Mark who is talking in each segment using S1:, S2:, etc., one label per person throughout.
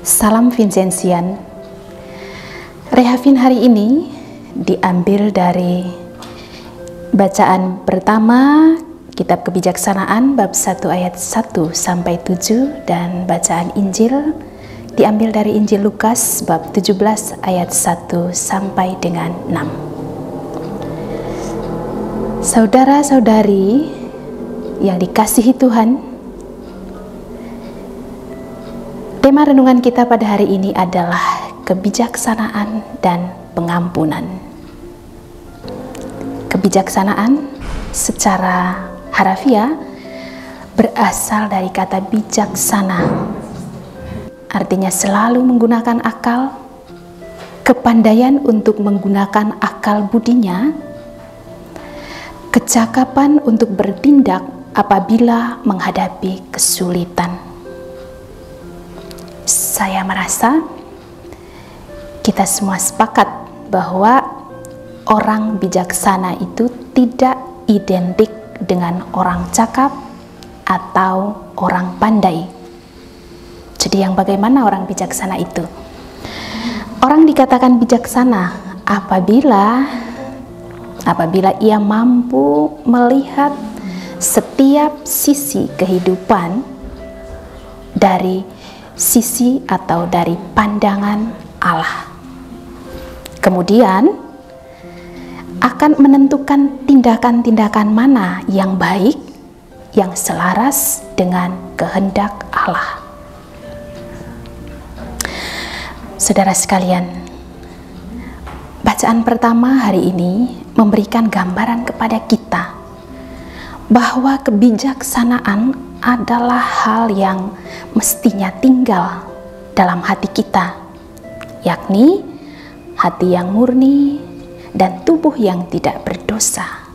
S1: Salam Vincentian. Rehavin hari ini diambil dari bacaan pertama Kitab Kebijaksanaan bab 1 ayat 1 sampai 7 dan bacaan Injil diambil dari Injil Lukas bab 17 ayat 1 sampai dengan 6. Saudara-saudari yang dikasihi Tuhan, tema renungan kita pada hari ini adalah kebijaksanaan dan pengampunan. Kebijaksanaan secara harafiah berasal dari kata bijaksana, artinya selalu menggunakan akal, kepandaian untuk menggunakan akal budinya, kecakapan untuk bertindak apabila menghadapi kesulitan. Saya merasa kita semua sepakat bahwa orang bijaksana itu tidak identik dengan orang cakap atau orang pandai. Jadi yang bagaimana orang bijaksana itu? Orang dikatakan bijaksana apabila ia mampu melihat setiap sisi kehidupan dari sisi atau dari pandangan Allah. Kemudian akan menentukan tindakan-tindakan mana yang baik, yang selaras dengan kehendak Allah. Saudara sekalian, bacaan pertama hari ini memberikan gambaran kepada kita bahwa kebijaksanaan adalah hal yang mestinya tinggal dalam hati kita, yakni hati yang murni dan tubuh yang tidak berdosa.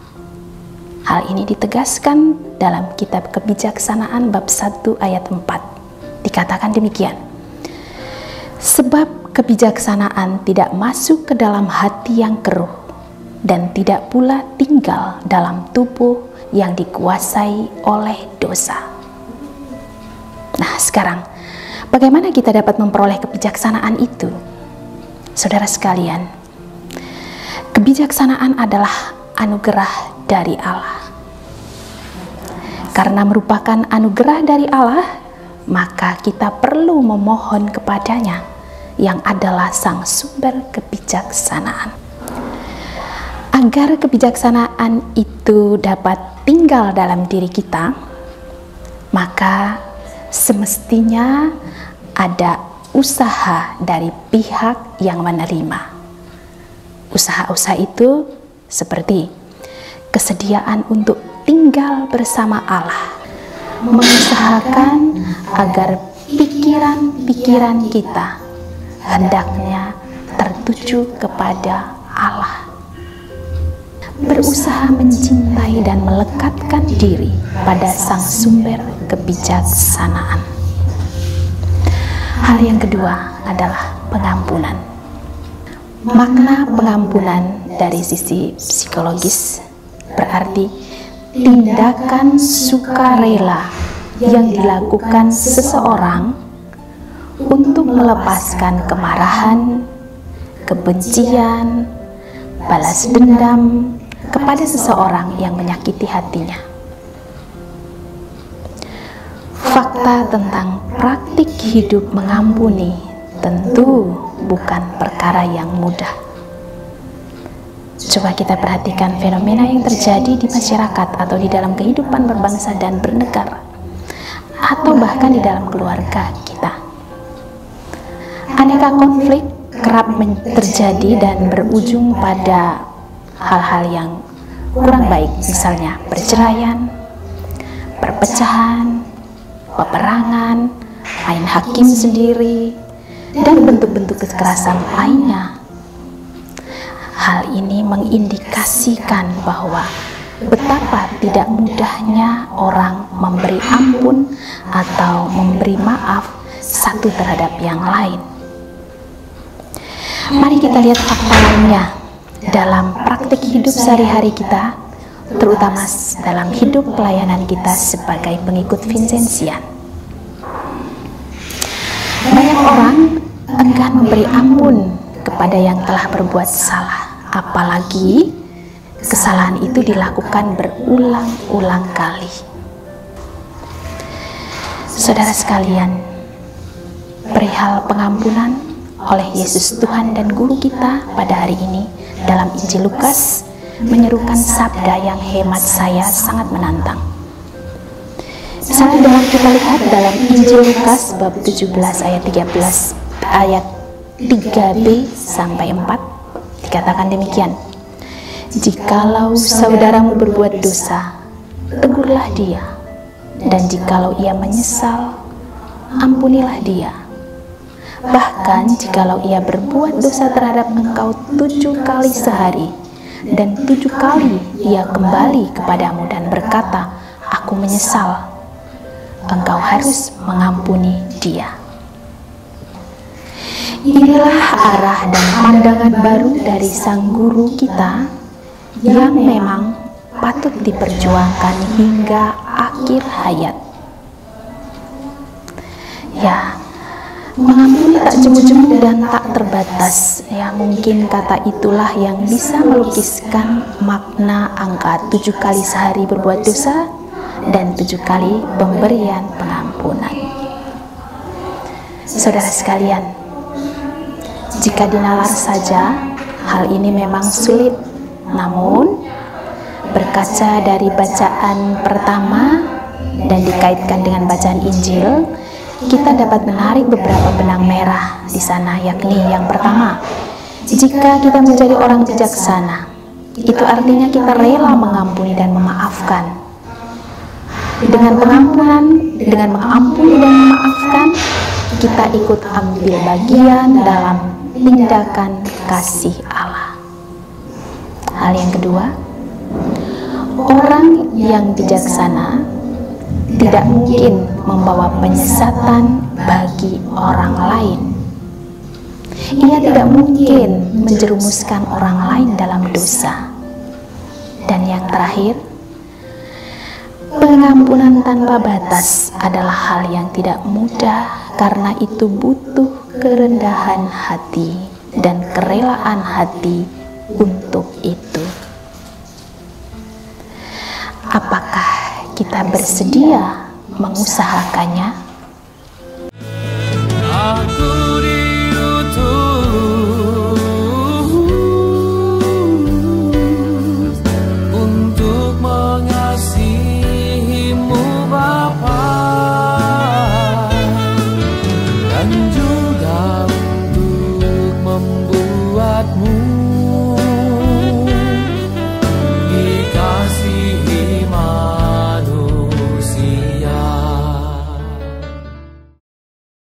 S1: Hal ini ditegaskan dalam Kitab Kebijaksanaan bab 1 ayat 4. Dikatakan demikian: sebab kebijaksanaan tidak masuk ke dalam hati yang keruh dan tidak pula tinggal dalam tubuh yang dikuasai oleh dosa. Nah, sekarang bagaimana kita dapat memperoleh kebijaksanaan itu? Saudara sekalian, kebijaksanaan adalah anugerah dari Allah. Karena merupakan anugerah dari Allah, maka kita perlu memohon kepadanya yang adalah sang sumber kebijaksanaan. Agar kebijaksanaan itu dapat tinggal dalam diri kita, maka semestinya ada usaha dari pihak yang menerima. Usaha-usaha itu seperti kesediaan untuk tinggal bersama Allah, mengusahakan agar pikiran-pikiran kita hendaknya tertuju kepada Allah, berusaha mencintai dan melekatkan diri pada sang sumber kebijaksanaan. Hal yang kedua adalah pengampunan. Makna pengampunan dari sisi psikologis berarti tindakan sukarela yang dilakukan seseorang untuk melepaskan kemarahan, kebencian, balas dendam kepada seseorang yang menyakiti hatinya. Fakta tentang praktik hidup mengampuni tentu bukan perkara yang mudah. Coba kita perhatikan fenomena yang terjadi di masyarakat atau di dalam kehidupan berbangsa dan bernegara, atau bahkan di dalam keluarga kita. Aneka konflik kerap terjadi dan berujung pada hal-hal yang kurang baik, misalnya perceraian, perpecahan, peperangan, main hakim sendiri, dan bentuk-bentuk kekerasan lainnya. Hal ini mengindikasikan bahwa betapa tidak mudahnya orang memberi ampun atau memberi maaf satu terhadap yang lain. Mari kita lihat fakta lainnya dalam praktik hidup sehari-hari kita, terutama dalam hidup pelayanan kita sebagai pengikut Vincentian. Banyak orang enggan memberi ampun kepada yang telah berbuat salah, apalagi kesalahan itu dilakukan berulang-ulang kali. Saudara sekalian, perihal pengampunan oleh Yesus Tuhan dan Guru kita pada hari ini dalam Injil Lukas menyerukan sabda yang hemat saya sangat menantang. Misalnya dalam kita lihat dalam Injil Lukas bab 17 ayat 3b sampai 4 dikatakan demikian. Jikalau saudaramu berbuat dosa, tegurlah dia, dan jikalau ia menyesal, ampunilah dia. Bahkan jikalau ia berbuat dosa terhadap engkau 7 kali sehari, dan 7 kali ia kembali kepadamu dan berkata, aku menyesal, engkau harus mengampuni dia. Inilah arah dan pandangan baru dari sang guru kita yang memang patut diperjuangkan hingga akhir hayat. Ya, mengampuni tak jemu-jemu dan tak terbatas. Ya, mungkin kata itulah yang bisa melukiskan makna angka 7 kali sehari berbuat dosa dan 7 kali pemberian pengampunan. Saudara sekalian, jika dinalar saja, hal ini memang sulit. Namun, berkaca dari bacaan pertama dan dikaitkan dengan bacaan Injil, kita dapat menarik beberapa benang merah di sana, yakni yang pertama, jika kita menjadi orang bijaksana, itu artinya kita rela mengampuni dan memaafkan. Dengan pengampunan, dengan mengampuni dan memaafkan, kita ikut ambil bagian dalam tindakan kasih Allah. Hal yang kedua, orang yang bijaksana tidak mungkin membawa penyesatan bagi orang lain. Ia tidak mungkin menjerumuskan orang lain dalam dosa. Dan yang terakhir, pengampunan tanpa batas adalah hal yang tidak mudah karena itu butuh kerendahan hati dan kerelaan hati untuk itu. Apakah kita bersedia mengusahakannya?
S2: Aku